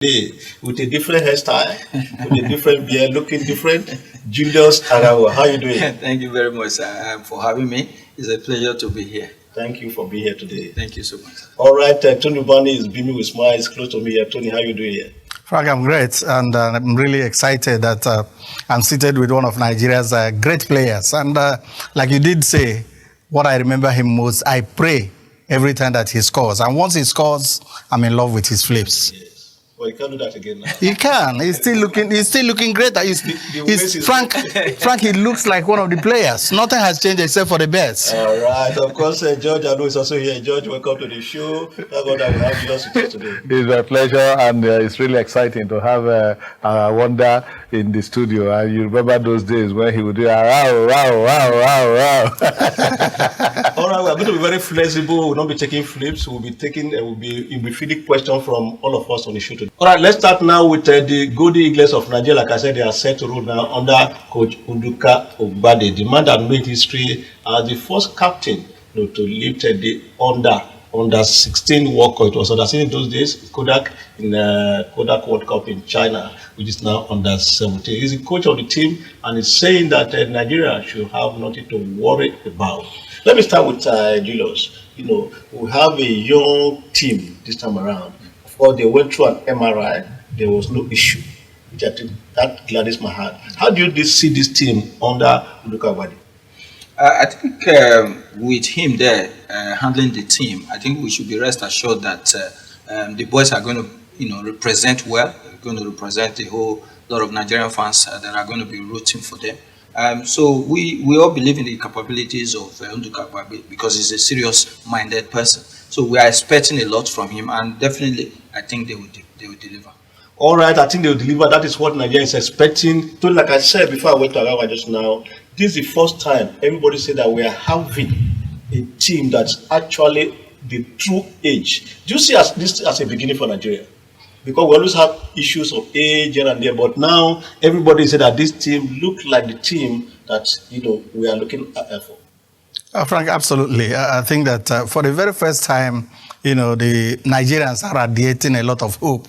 Today, with a different hairstyle, with a different beard, looking different. Julius Aghahowa, how are you doing? Thank you very much for having me. It's a pleasure to be here. Thank you for being here today. Thank you so much. All right, Tony Bunny is beaming with smiles close to me here. Tony, how are you doing here? Frank, I'm great, and I'm really excited that I'm seated with one of Nigeria's great players. And like you did say, what I remember him most, I pray every time that he scores. And once he scores, I'm in love with his flips. Yes. Well, you can't do that again now. He can. He's still looking great. Frank, he looks like one of the players. Nothing has changed except for the bets. All right. Of course, George, I know is also here. George, welcome to the show. Thank God that we have Julius with us today. It's my pleasure, and it's really exciting to have our wonder in the studio. And you remember those days when he would do wow. All right, we're going to be very flexible. We'll not be taking flips. We'll be feeding questions from all of us on the show today. All right, let's start now with the Golden Eagles of Nigeria. Like I said, they are set to rule now under Coach Uduka Ogbade, the man that made history as the first captain to lift the under 16 World Cup. It was under 16 those days, Kodak in Kodak World Cup in China, which is now under 17. He's the coach of the team, and he's saying that Nigeria should have nothing to worry about. Let me start with Julius. We have a young team this time around. Or they went through an MRI, there was no issue. Which I think that gladdens my heart. How do you see this team under Uduka Ogbade? I think with him there handling the team, I think we should be rest assured that the boys are going to, represent well. They're going to represent a whole lot of Nigerian fans that are going to be rooting for them. So we all believe in the capabilities of Uduka Ogbade because he's a serious-minded person. So we are expecting a lot from him, and definitely, I think they will deliver. All right, I think they will deliver. That is what Nigeria is expecting. So, like I said before I went to Aghahowa just now, this is the first time everybody said that we are having a team that's actually the true age. Do you see this as a beginning for Nigeria? Because we always have issues of age here and there, but now everybody said that this team looks like the team that we are looking at for. Frank, absolutely. I think that for the very first time, the Nigerians are radiating a lot of hope,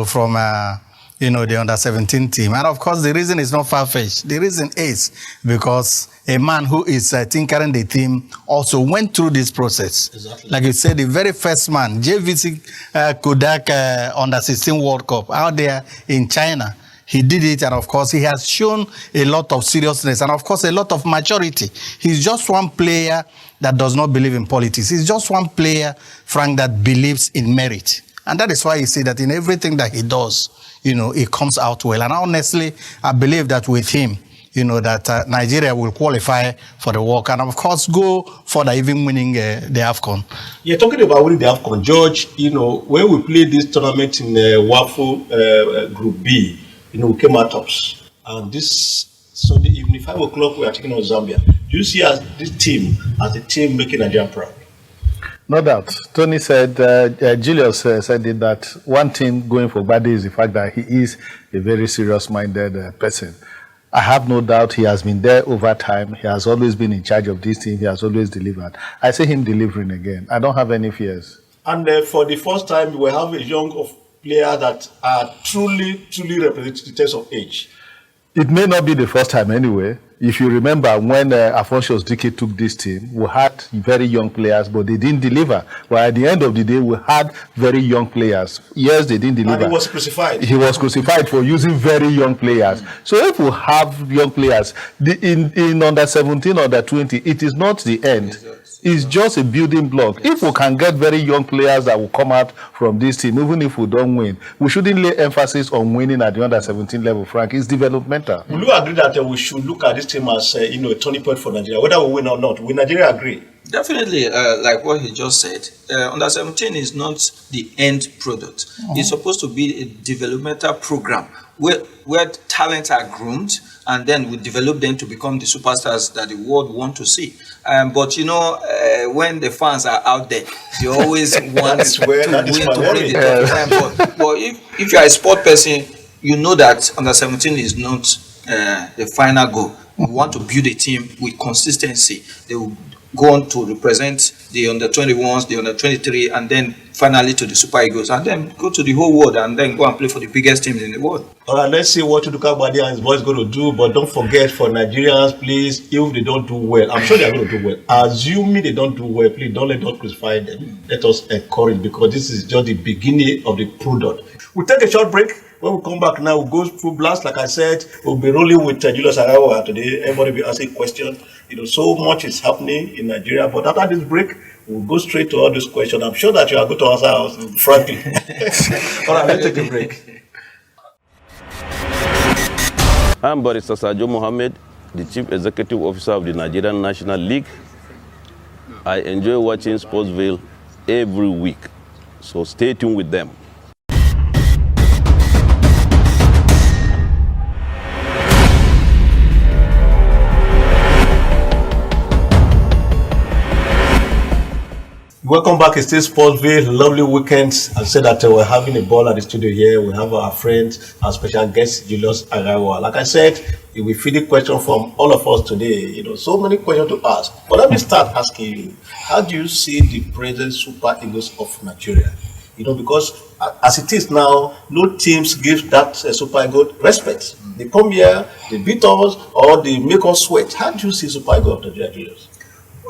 from, the under-17 team. And of course, the reason is not far-fetched. The reason is because a man who is tinkering the team also went through this process. Exactly. Like you said, the very first man, JVC Kodak under-16 World Cup out there in China. He did it, and of course, he has shown a lot of seriousness and, of course, a lot of maturity. He's just one player that does not believe in politics. He's just one player, Frank, that believes in merit. And that is why you see that in everything that he does, it comes out well. And honestly, I believe that with him, that Nigeria will qualify for the World Cup and, of course, go for even winning the AFCON. Yeah, talking about winning the AFCON, George, when we played this tournament in WAFU Group B, we came out tops. And this Sunday evening, 5 o'clock, we are taking on Zambia. Do you see this team as a team making Nigeria proud? No doubt. Tony said, Julius said it, that one thing going for Ogbade is the fact that he is a very serious-minded person. I have no doubt he has been there over time. He has always been in charge of this team. He has always delivered. I see him delivering again. I don't have any fears. And for the first time, we have a young players that are truly representatives of age. It may not be the first time anyway. If you remember when Alphonsus Dike took this team, we had very young players, but they didn't deliver. But at the end of the day, we had very young players. Yes, they didn't deliver. And he was crucified. He was crucified for using very young players. So if we have young players, in under 17, under 20, it is not the end. It's just a building block. If we can get very young players that will come out from this team, even if we don't win, we shouldn't lay emphasis on winning at the under 17 level, Frank. It's developmental. Will you agree that we should look at this team as a turning point for Nigeria, whether we win or not? Will Nigeria agree? Definitely, like what he just said, under 17 is not the end product. It's supposed to be a developmental program where talents are groomed, and then we develop them to become the superstars that the world want to see. But when the fans are out there, they always want to win to play the top. But if you are a sport person, you know that under 17 is not the final goal. We want to build a team with consistency. They will go on to represent the under 21s, the under 23, and then finally to the Super Eagles, and then go to the whole world and then go and play for the biggest teams in the world. All right, let's see what Chukwuka Badi and his boys going to do. But don't forget, for Nigerians, please, if they don't do well, I'm sure they are going to do well. Assuming they don't do well, please don't let us crucify them. Let us encourage, because this is just the beginning of the product. We'll take a short break. When we come back now, we'll go full blast. Like I said, we'll be rolling with Julius Aghahowa today. Everybody will be asking questions. So much is happening in Nigeria. But after this break, we'll go straight to all these questions. I'm sure that you are going to answer us frankly. All right, let's take a break. I'm Barrister Sajo Mohammed, the Chief Executive Officer of the Nigerian National League. I enjoy watching Sportsville every week, so stay tuned with them. Welcome back. It's still Sportsville. Lovely weekends. I said that we're having a ball at the studio here. We have our friends, our special guest, Julius Aghahowa. Like I said, we will feed a question from all of us today. So many questions to ask. But let me start asking you, how do you see the present Super Eagles of Nigeria? Because as it is now, no teams give that Super Eagle respect. They come here, they beat us, or they make us sweat. How do you see Super Eagles of Nigeria, Julius?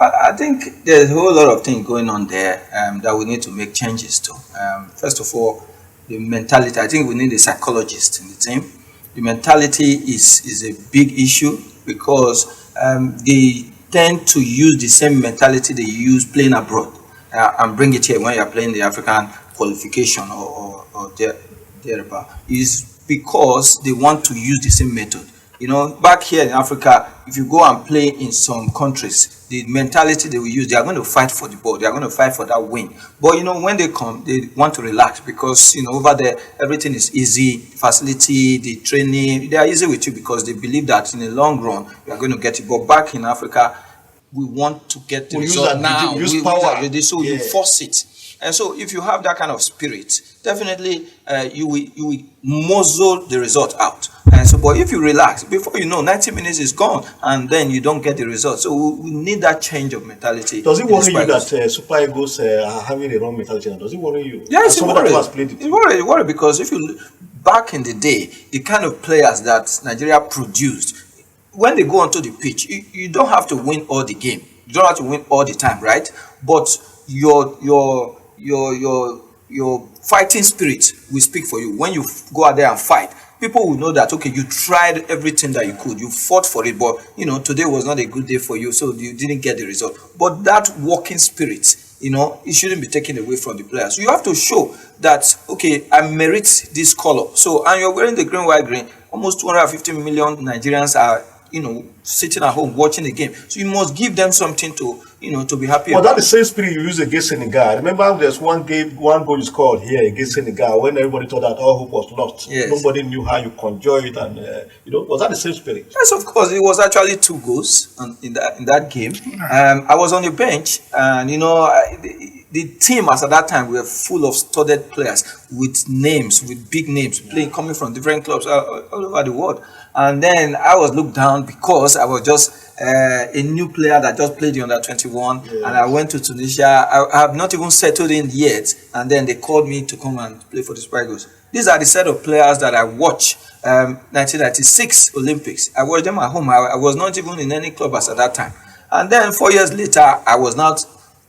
Well, I think there's a whole lot of things going on there that we need to make changes to. First of all, the mentality. I think we need a psychologist in the team. The mentality is a big issue, because they tend to use the same mentality they use playing abroad and bring it here when you are playing the African qualification or thereabout. Is because they want to use the same method. Back here in Africa, if you go and play in some countries, the mentality they will use, they are going to fight for the ball. They are going to fight for that win. But, when they come, they want to relax, because, over there, everything is easy. Facility, the training, they are easy with you, because they believe that in the long run, you are going to get it. But back in Africa, we want to get the result now. Use power. So you force it. And so if you have that kind of spirit, definitely you will muzzle the result out. And so, but if you relax, before you know, 90 minutes is gone, and then you don't get the result. So we need that change of mentality. Does it worry you that Super Eagles are having a wrong mentality? Does it worry you? Yeah, it's worry because if you look back in the day, the kind of players that Nigeria produced, when they go onto the pitch, you don't have to win all the game. You don't have to win all the time, right? But your fighting spirit will speak for you. When you go out there and fight, people will know that, okay, you tried everything that you could. You fought for it, but, today was not a good day for you, so you didn't get the result. But that working spirit, it shouldn't be taken away from the players. So you have to show that, okay, I merit this color. So, and you're wearing the green, white, green. Almost 250 million Nigerians are, sitting at home watching the game. So you must give them something to, to be happy about. That's the same spirit you use against Senegal. Remember, there's one goal you scored here against Senegal when everybody thought that all hope was lost. Yes. Nobody knew how you conjure it, and was that the same spirit? Yes, of course. It was actually 2 goals in that game. I was on the bench, and the team as at that time were full of studded players with big names, coming from different clubs all over the world. And then I was looked down because I was just a new player that just played the under-21, yes. And I went to Tunisia. I have not even settled in yet, and then they called me to come and play for the Super Eagles. These are the set of players that I watched 1996 Olympics. I watched them at home. I was not even in any club as at that time. And then 4 years later, I was not,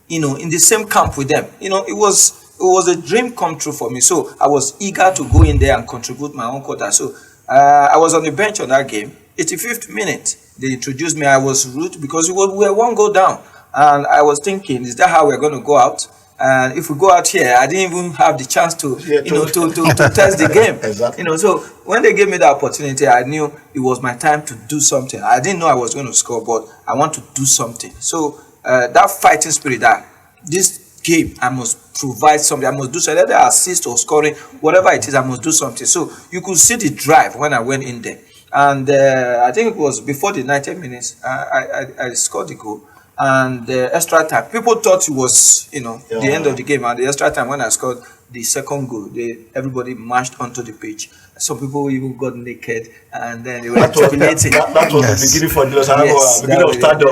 in the same camp with them. It was a dream come true for me. So I was eager to go in there and contribute my own quota. So I was on the bench on that game. 85th minute, they introduced me. I was rude because we were 1 goal down. And I was thinking, is that how we're going to go out? And if we go out here, I didn't even have the chance to, to test the game. Exactly. So when they gave me the opportunity, I knew it was my time to do something. I didn't know I was going to score, but I want to do something. So that fighting spirit, that this game, I must provide something. I must do something. Either assist or scoring, whatever it is, I must do something. So you could see the drive when I went in there. And I think it was before the 90 minutes, I scored the goal. And the extra time, people thought it was, the end of the game. And the extra time when I scored, the second goal, everybody marched onto the pitch. Some people even got naked, and then they were jubilating. That was the beginning for Julius Aghahowa, Yes, beginning of stardom.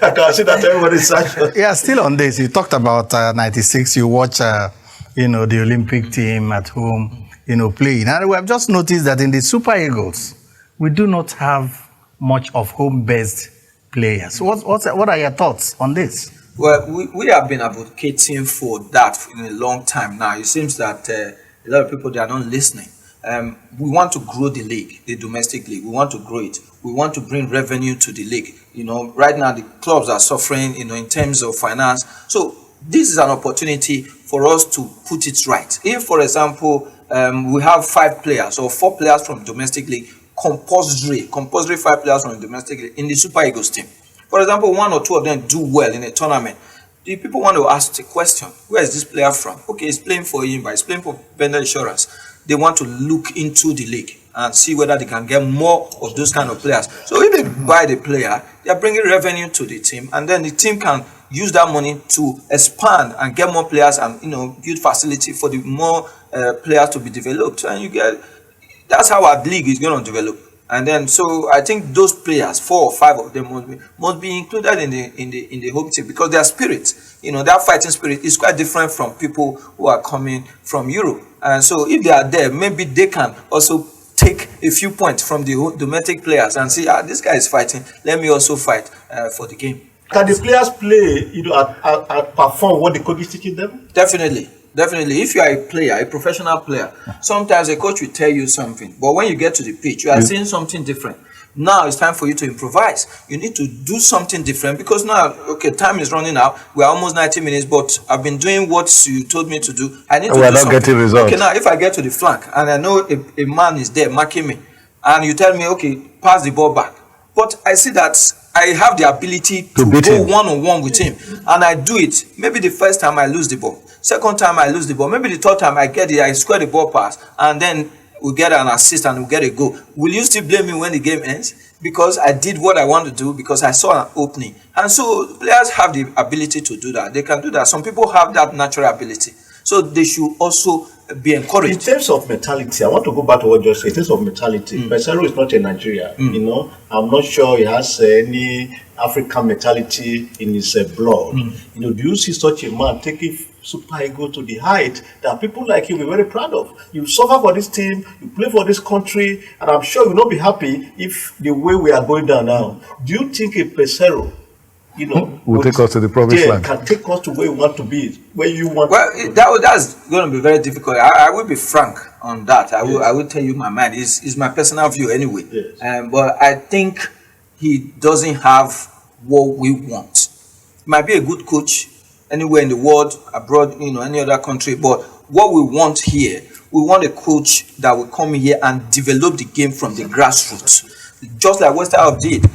I can see that everybody's searching. Yeah, still on this, you talked about 96, you watch, the Olympic team at home, playing. And we have just noticed that in the Super Eagles, we do not have much of home-based players. What are your thoughts on this? Well, we have been advocating for that in a long time now. It seems that a lot of people, they are not listening. We want to grow the league, the domestic league. We want to grow it. We want to bring revenue to the league. Right now the clubs are suffering, in terms of finance. So this is an opportunity for us to put it right. If, for example, we have 5 players or 4 players from domestic league, compulsory 5 players from the domestic league in the Super Eagles team. For example, 1 or 2 of them do well in a tournament. The people want to ask the question, where is this player from? Okay, he's playing for Imba, he's playing for Bender Insurance. They want to look into the league and see whether they can get more of those kind of players. So if they buy the player, they are bringing revenue to the team, and then the team can use that money to expand and get more players and build facility for the more players to be developed. And that's how our league is going to develop. And then, so I think those players, 4 or 5 of them, must be included in the home team, because their spirit, their fighting spirit is quite different from people who are coming from Europe. And so, if they are there, maybe they can also take a few points from the domestic players and say, this guy is fighting. Let me also fight for the game. Can the players play, and perform what the coach is teaching them? Definitely. If you are a player, a professional player, sometimes a coach will tell you something, but when you get to the pitch, you are seeing something different. Now it's time for you to improvise. You need to do something different, because now, okay, time is running out. We are almost 90 minutes, but I've been doing what you told me to do. I need to do something. We're not getting results. Okay, now if I get to the flank and I know a man is there marking me, and you tell me, okay, pass the ball back, but I see that I have the ability to go one-on-one with him, and I do it. Maybe the first time I lose the ball, second time I lose the ball, maybe the third time I get it, I square the ball pass, and then we get an assist and we get a goal. Will you still blame me when the game ends? Because I did what I want to do, because I saw an opening. And so players have the ability to do that. They can do that. Some people have that natural ability. So they should also be encouraged. In terms of mentality, I want to go back to what you just said. In terms of mentality, Pesaro is not in Nigeria. I'm not sure he has any African mentality in his blood. Do you see such a man taking Super Eagles to the height that people like you will be very proud of? You suffer for this team, you play for this country, and I'm sure you will not be happy if the way we are going down now. Do you think a Pesaro, will take us to the promised land, can take us to where you want to be, where you want? Well, that's going to be very difficult. I will be frank on that. I will tell you my mind. It's my personal view anyway. Yes. But I think he doesn't have what we want. He might be a good coach anywhere in the world, abroad, any other country. But what we want here, we want a coach that will come here and develop the game from the grassroots. Just like Westerhoff did.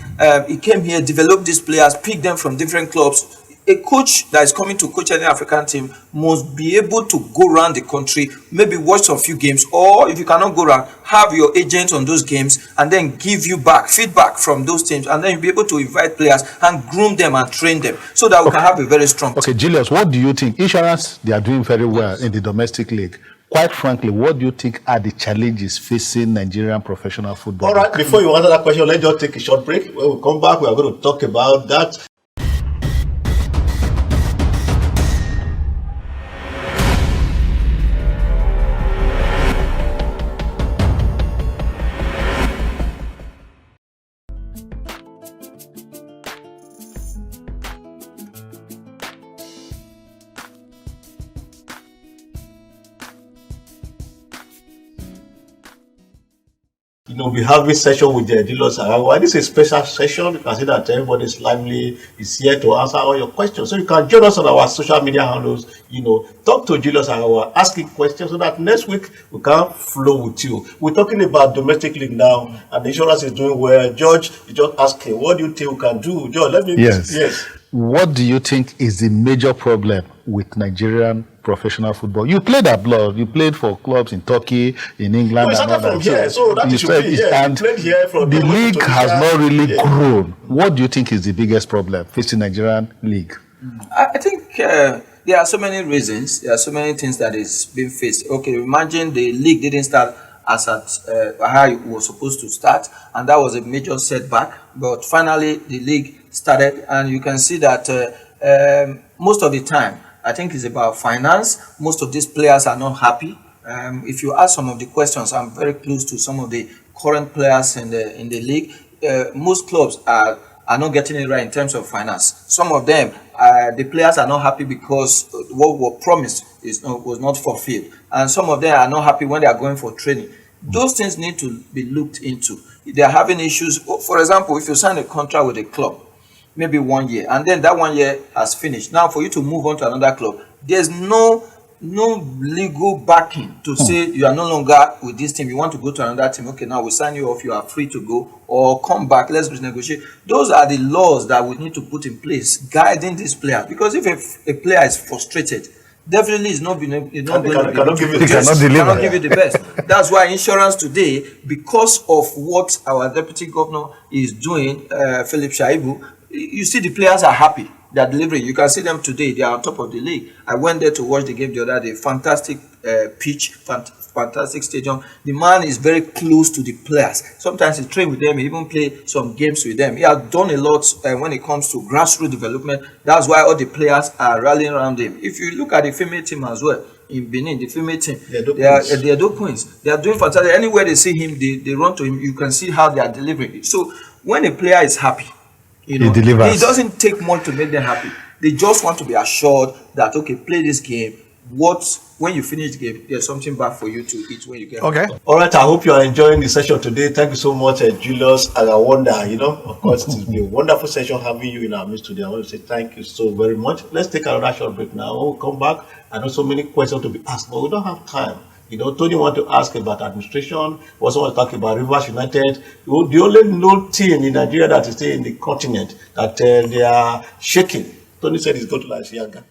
He came here, developed these players, picked them from different clubs. A coach that is coming to coach any African team must be able to go around the country, maybe watch some few games, or if you cannot go around, have your agent on those games and then give you feedback from those teams, and then you'll be able to invite players and groom them and train them so that we can have a very strong team. Okay, Julius, what do you think? Insurance, they are doing very well in the domestic league. Quite frankly, what do you think are the challenges facing Nigerian professional football? All right, before you answer that question, let's just take a short break. When we come back, we are going to talk about that. We have this session with Julius Aghahowa. This is a special session. You can see that everybody is lively, is here to answer all your questions. So you can join us on our social media handles. Talk to Julius Aghahowa, ask him questions so that next week we can flow with you. We're talking about domestic league now, and the insurance is doing well. George, you just ask him, what do you think we can do? George, let me. Yes. What do you think is the major problem with Nigerian professional football? You played abroad. You played for clubs in Turkey, in England. No, and all from here, so that should be. Yeah, you played here from the league has not really grown. What do you think is the biggest problem facing Nigerian league? I think there are so many reasons. There are so many things that is being faced. Okay, imagine the league didn't start as at how it was supposed to start, and that was a major setback. But finally, the league started, and you can see that most of the time, I think it's about finance. Most of these players are not happy. If you ask some of the questions, I'm very close to some of the current players in the league. Most clubs are not getting it right in terms of finance. Some of them, the players are not happy because what was promised was not fulfilled, and some of them are not happy when they are going for training. Those things need to be looked into. If they are having issues, for example, if you sign a contract with a club, maybe 1 year, and then that 1 year has finished. Now, for you to move on to another club, there's no legal backing to say you are no longer with this team, you want to go to another team. Okay, now we sign you off, you are free to go, or come back, let's renegotiate. Those are the laws that we need to put in place guiding these players, because if a player is frustrated, definitely is not being cannot give you the best. That's why insurance today, because of what our deputy governor is doing, Philip Shaibu, you see the players are happy. They are delivering. You can see them today. They are on top of the league. I went there to watch the game the other day. Fantastic pitch, fantastic stadium. The man is very close to the players. Sometimes he trains with them. He even play some games with them. He has done a lot when it comes to grassroots development. That's why all the players are rallying around him. If you look at the female team as well, in Benin, the female team, they are doing queens. They are doing fantastic. Anywhere they see him, they run to him. You can see how they are delivering. So when a player is happy, he delivers. It doesn't take much to make them happy. They just want to be assured that, okay, play this game. When you finish the game, there's something back for you to eat when you get home. All right, I hope you are enjoying the session today. Thank you so much, Julius Aghahowa. Of course, it has been a wonderful session having you in our midst today. I want to say thank you so very much. Let's take another short break now. When we come back, I know so many questions to be asked, but we don't have time. Tony want to ask about administration. We also want to talk about Rivers United. The only team in Nigeria that is still in the continent that they are shaking. Tony said he's going to like Yanga.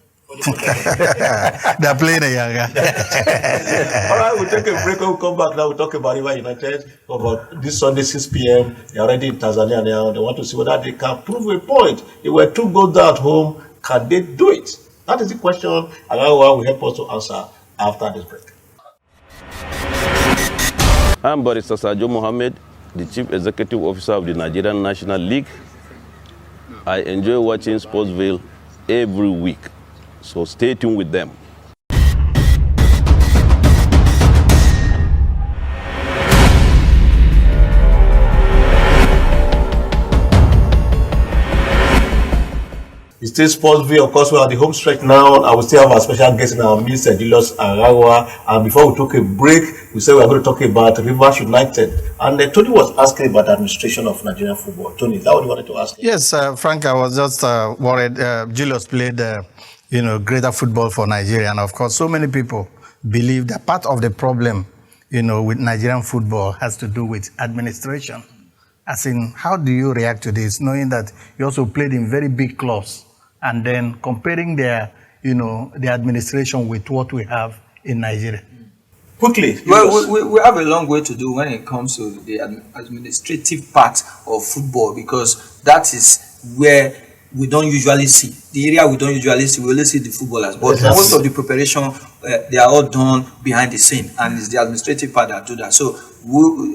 They're playing a Yanga. All right, we'll take a break. When we come back now, we'll talk about Rivers United. About this Sunday, 6 p.m. They're already in Tanzania now. They want to see whether they can prove a point. They were 2 goals down at home. Can they do it? That is the question. Aghahowa will help us to answer after this break. I'm Barrister Sajo Mohammed, the Chief Executive Officer of the Nigerian National League. I enjoy watching Sportsville every week, so stay tuned with them. It's still Sportsville. Of course, we are the home stretch now. I will still have our special guest in our midst, Julius Aghahowa. And before we took a break, we said we are going to talk about Rivers United. And Tony was asking about the administration of Nigerian football. Tony, is that what you wanted to ask? Yes, Frank, I was just worried. Julius played, greater football for Nigeria. And of course, so many people believe that part of the problem, with Nigerian football has to do with administration. As in, how do you react to this, knowing that you also played in very big clubs, and then comparing their administration with what we have in Nigeria? Quickly. Well, we have a long way to do when it comes to the administrative part of football, because that is where we don't usually see. The area we don't usually see, we only see the footballers. But most of the preparation, they are all done behind the scene, and it's the administrative part that do that. So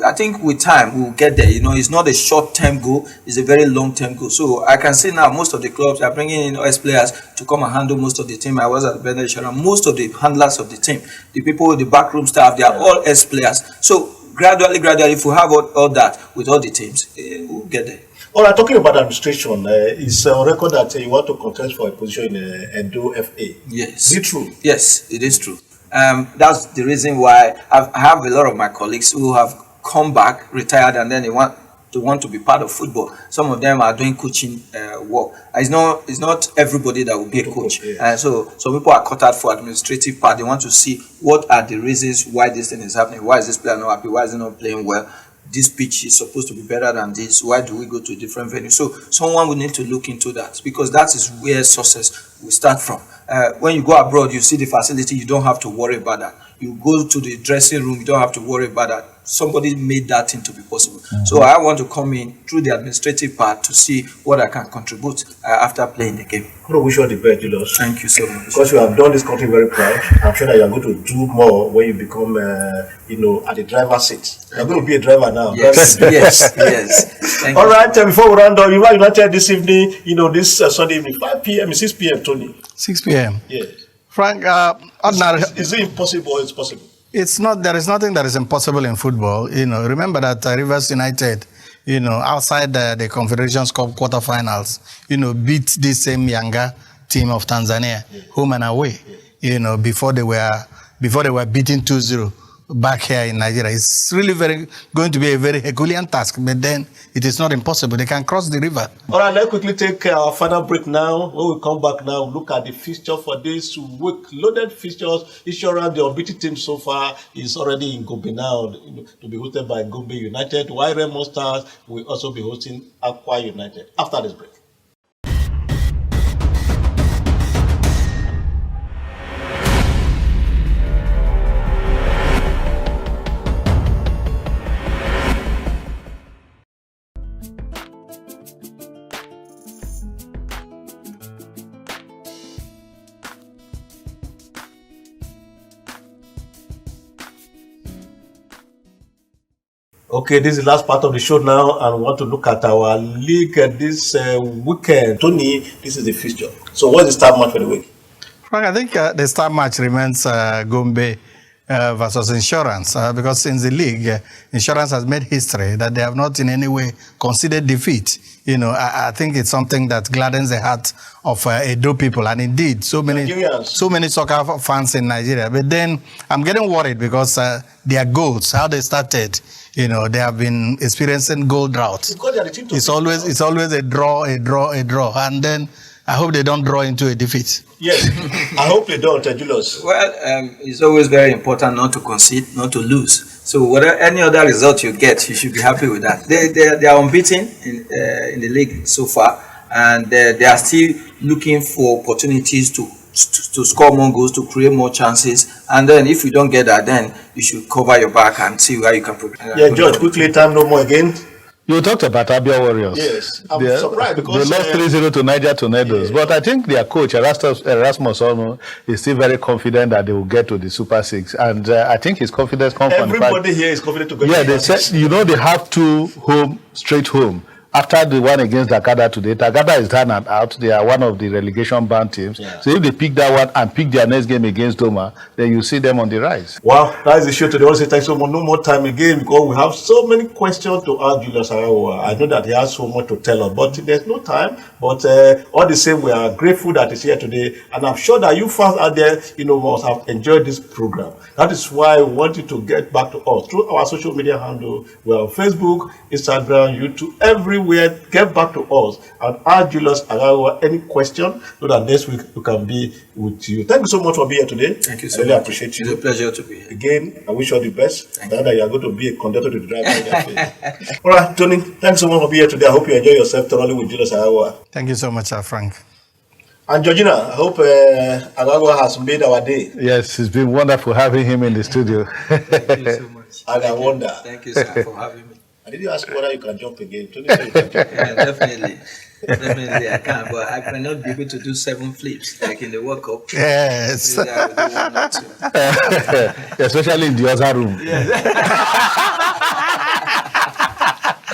I think with time we'll get there. It's not a short-term goal; it's a very long-term goal. So I can see now most of the clubs are bringing in ex-players to come and handle most of the team. I was at Benediction, most of the handlers of the team, the people with the backroom staff, they are all ex-players. So gradually, if we have all that with all the teams, we'll get there. All right, talking about administration, it's on record that you want to contest for a position in Edo FA. Yes. Is it true? Yes, it is true. That's the reason why I have a lot of my colleagues who have come back, retired, and then they want to be part of football. Some of them are doing coaching work. It's not everybody that will be a coach. Yes. So some people are cut out for administrative part. They want to see what are the reasons why this thing is happening. Why is this player not happy? Why is he not playing well? This pitch is supposed to be better than this. Why do we go to a different venue? So someone will need to look into that, because that is where success will start from. When you go abroad, you see the facility, you don't have to worry about that. You go to the dressing room, you don't have to worry about that. somebody made that thing to be possible. So I want to come in through the administrative part to see what I can contribute after playing the game. I wish you all the best, Julius. Thank you so much. Because you have done this country very proud. I'm sure that you are going to do more when you become, at the driver's seat. You're going to be a driver now. Yes, yes. Thank All you. right, before we round up, you are United this evening, this Sunday evening, 5 p.m. 6 p.m., Tony. 6 p.m. Yes. Frank, ordinary. Is it impossible or it's possible? It's not. There is nothing that is impossible in football. Remember that Rivers United, outside the Confederations Cup quarterfinals, beat this same Yanga team of Tanzania, home and away. Before they were beaten 2-0 back here in Nigeria. It's really going to be a very Herculean task, but then it is not impossible. They can cross the river. All right, let's quickly take our final break now. When we come back now, look at the fixture for this week. Loaded fixtures. Each around the unbeaten team so far is already in Gombe now, to be hosted by Gombe United. While Remo Stars will also be hosting Aqua United. After this break. Okay, this is the last part of the show now, and we want to look at our league this weekend. Tony, this is the fixture. So what's the start match for the week? Frank, I think the start match remains Gombe versus Insurance, because in the league, Insurance has made history that they have not in any way conceded defeat. I think it's something that gladdens the heart of Edo people, and indeed, so many soccer fans in Nigeria. But then I'm getting worried because their goals, how they started, they have been experiencing goal drought. It's always a draw, and then I hope they don't draw into a defeat. Yes, I hope they don't, Julius. Well, it's always very important not to concede, not to lose. So whatever any other result you get, you should be happy with that. They are unbeaten in the league so far, and they are still looking for opportunities to score more goals, to create more chances. And then if you don't get that, then you should cover your back and see where you can progress. Yeah, George, quickly, time no more again. You talked about Abia Warriors. Yes, I'm surprised because they lost 3-0 to Niger Tornadoes. But I think their coach, Erasmus Ono, is still very confident that they will get to the Super Six. And I think his confidence comes from the fact. Everybody here is confident to go. Yeah, they said, they have two straight home. After the one against Takada today, Takada is down and out. They are one of the relegation bound teams. Yeah. So if they pick that one and pick their next game against Doma, then you see them on the rise. Wow, that is the show today. I want to say thanks so much. No more time again because we have so many questions to ask Julius Aghahowa. I know that he has so much to tell us, but there's no time. But all the same, we are grateful that he's here today. And I'm sure that you fans out there, must have enjoyed this program. That is why we want you to get back to us through our social media handle. We're on Facebook, Instagram, YouTube, everywhere. Get back to us and ask Julius Aghahowa any question so that next week we can be with you. Thank you so much for being here today. Thank you so much. I really appreciate you. It's a pleasure to be here. Again, I wish you all the best. Now that you are going to be a conductor to the driver. All right, Tony, thanks so much for being here today. I hope you enjoy yourself thoroughly with Julius Aghahowa. Thank you so much, Frank. And Georgina, I hope Aghahowa has made our day. Yes, it's been wonderful having him in the studio. Thank you so much. And I wonder. Thank you, sir, for having me. I didn't ask whether you can jump again. Tony said you can jump. Yeah, definitely. Definitely I can, but I cannot be able to do 7 flips like in the World Cup. Yes. Maybe I will do 1 or 2. Especially in the other room. Yes.